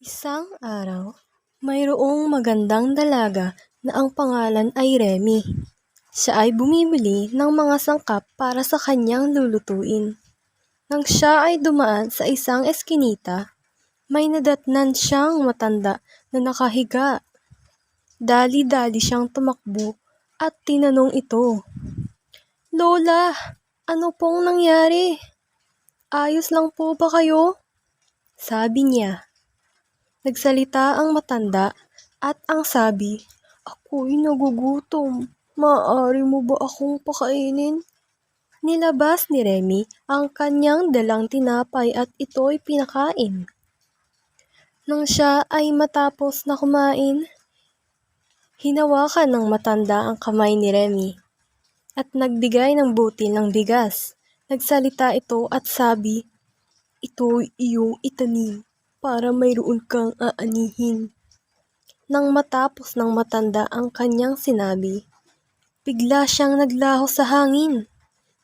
Isang araw, mayroong magandang dalaga na ang pangalan ay Remy. Siya ay bumibili ng mga sangkap para sa kanyang lulutuin. Nang siya ay dumaan sa isang eskinita, may nadatnan siyang matanda na nakahiga. Dali-dali siyang tumakbo at tinanong ito, "Lola, ano pong nangyari? Ayos lang po ba kayo?" Sabi niya. Nagsalita ang matanda at ang sabi, "Ako'y nagugutom. Maaari mo ba akong pakainin?" Nilabas ni Remy ang kanyang dalang tinapay at ito'y pinakain. Nang siya ay matapos na kumain, hinawakan ng matanda ang kamay ni Remy at nagbigay ng butil ng bigas. Nagsalita ito at sabi, "Ito'y iyong itanim para mayroon kang aanihin." Nang matapos ng matanda ang kanyang sinabi, bigla siyang naglaho sa hangin.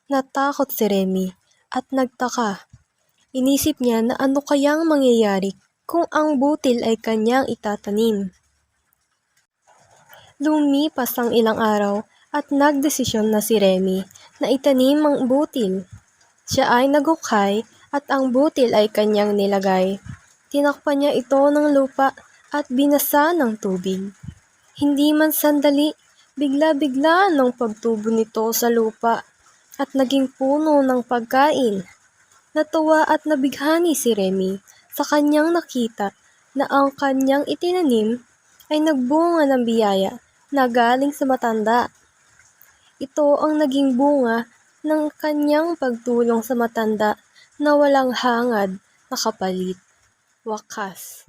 Natakot si Remy at nagtaka. Inisip niya na ano kayang mangyayari kung ang butil ay kanyang itatanim. Lumipas ang ilang araw at nagdesisyon na si Remy na itanim ang butil. Siya ay naghukay at ang butil ay kanyang nilagay. Tinakpan niya ito ng lupa at binasa ng tubig. Hindi man sandali, bigla-bigla ng pagtubo nito sa lupa at naging puno ng pagkain. Natuwa at nabighani si Remy sa kanyang nakita na ang kanyang itinanim ay nagbunga ng biyaya na galing sa matanda. Ito ang naging bunga ng kanyang pagtulong sa matanda na walang hangad na kapalit. Wakas.